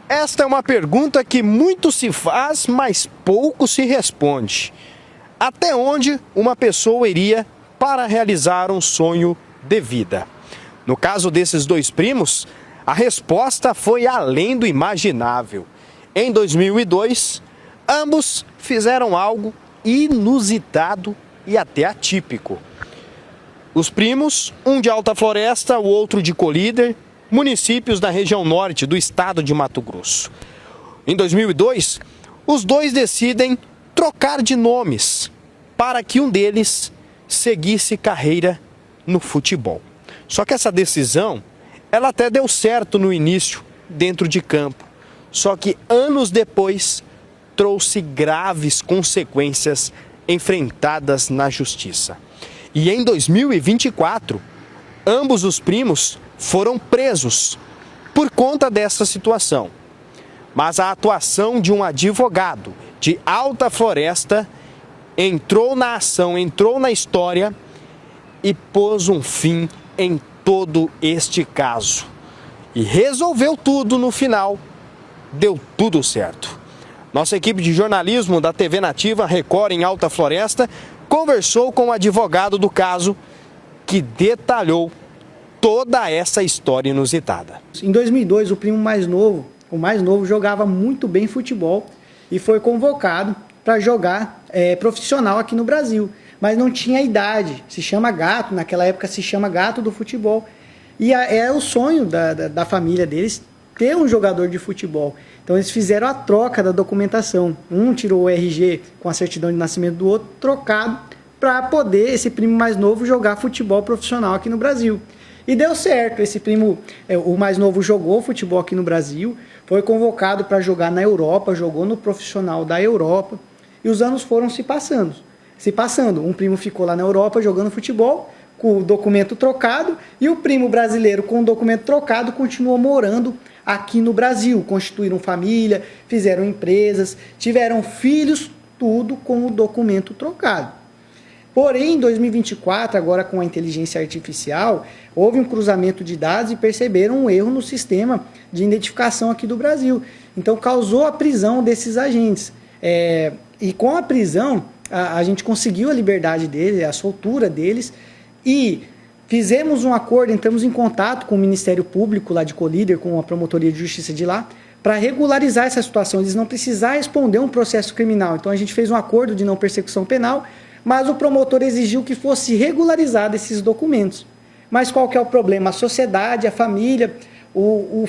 Esta é uma pergunta que muito se faz, mas pouco se responde. Até onde uma pessoa iria para realizar um sonho de vida? No caso desses dois primos, a resposta foi além do imaginável. Em 2002, ambos fizeram algo inusitado e até atípico. Os primos, um de Alta Floresta, o outro de Colíder, municípios da região norte do estado de Mato Grosso. Em 2002, os dois decidem trocar de nomes para que um deles seguisse carreira no futebol. Só que essa decisão, ela até deu certo no início, dentro de campo. Só que anos depois, trouxe graves consequências enfrentadas na justiça. E em 2024, ambos os primos foram presos por conta dessa situação. Mas a atuação de um advogado de Alta Floresta entrou na ação, entrou na história e pôs um fim em todo este caso. E resolveu tudo no final, deu tudo certo. Nossa equipe de jornalismo da TV Nativa Record em Alta Floresta conversou com o advogado do caso que detalhou toda essa história inusitada. Em 2002, o mais novo jogava muito bem futebol e foi convocado para jogar profissional aqui no Brasil, mas não tinha idade, se chama gato, naquela época se chama gato do futebol, e é o sonho da família deles ter um jogador de futebol. Então eles fizeram a troca da documentação, um tirou o RG com a certidão de nascimento do outro, trocado para poder esse primo mais novo jogar futebol profissional aqui no Brasil. E deu certo, esse primo, o mais novo, jogou futebol aqui no Brasil, foi convocado para jogar na Europa, jogou no profissional da Europa, e os anos foram se passando. Um primo ficou lá na Europa jogando futebol, com o documento trocado, e o primo brasileiro com o documento trocado continuou morando aqui no Brasil, constituíram família, fizeram empresas, tiveram filhos, tudo com o documento trocado. Porém, em 2024, agora com a inteligência artificial, houve um cruzamento de dados e perceberam um erro no sistema de identificação aqui do Brasil. Então, causou a prisão desses agentes. E com a prisão, a gente conseguiu a liberdade deles, a soltura deles, e fizemos um acordo, entramos em contato com o Ministério Público lá de Colíder, com a Promotoria de Justiça de lá, para regularizar essa situação, eles não precisar responder um processo criminal. Então, a gente fez um acordo de não persecução penal, mas o promotor exigiu que fosse regularizado esses documentos. Mas qual que é o problema? A sociedade, a família, os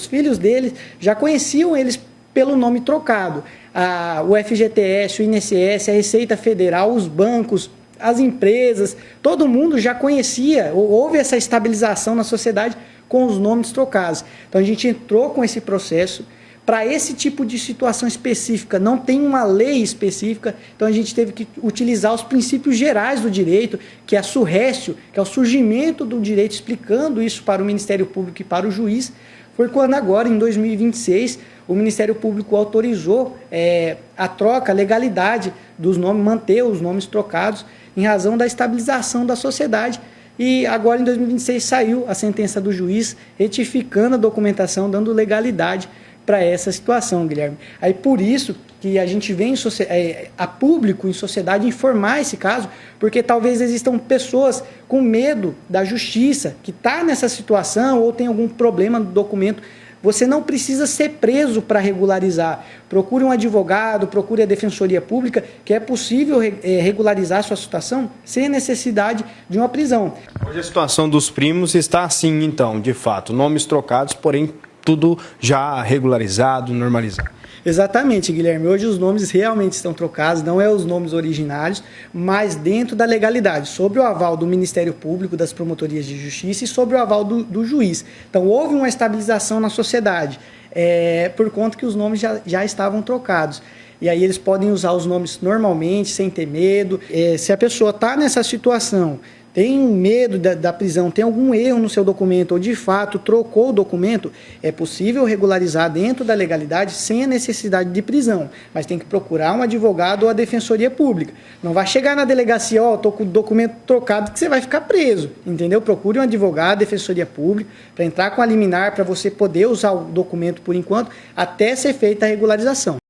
filhos deles já conheciam eles pelo nome trocado. O FGTS, o INSS, a Receita Federal, os bancos, as empresas, todo mundo já conhecia, houve essa estabilização na sociedade com os nomes trocados. Então a gente entrou com esse processo. Para esse tipo de situação específica, não tem uma lei específica, então a gente teve que utilizar os princípios gerais do direito, que é a surrécio, que é o surgimento do direito, explicando isso para o Ministério Público e para o juiz. Foi quando agora, em 2026, o Ministério Público autorizou a troca, a legalidade dos nomes, manter os nomes trocados, em razão da estabilização da sociedade. E agora, em 2026, saiu a sentença do juiz, retificando a documentação, dando legalidade para essa situação, Guilherme. Aí por isso que a gente vem a público em sociedade informar esse caso, porque talvez existam pessoas com medo da justiça, que está nessa situação ou tem algum problema no documento. Você não precisa ser preso para regularizar. Procure um advogado, procure a Defensoria Pública, que é possível regularizar a sua situação sem a necessidade de uma prisão. Hoje a situação dos primos está assim, então, de fato, nomes trocados, porém tudo já regularizado, normalizado. Exatamente, Guilherme. Hoje os nomes realmente estão trocados, não é os nomes originários, mas dentro da legalidade, sobre o aval do Ministério Público, das promotorias de justiça e sobre o aval do juiz. Então houve uma estabilização na sociedade, por conta que os nomes já estavam trocados. E aí eles podem usar os nomes normalmente, sem ter medo. Se a pessoa está nessa situação tem medo da prisão, tem algum erro no seu documento ou de fato trocou o documento, é possível regularizar dentro da legalidade sem a necessidade de prisão, mas tem que procurar um advogado ou a defensoria pública. Não vai chegar na delegacia, ó, tô com o documento trocado, que você vai ficar preso, entendeu? Procure um advogado, defensoria pública, para entrar com a liminar, para você poder usar o documento por enquanto, até ser feita a regularização.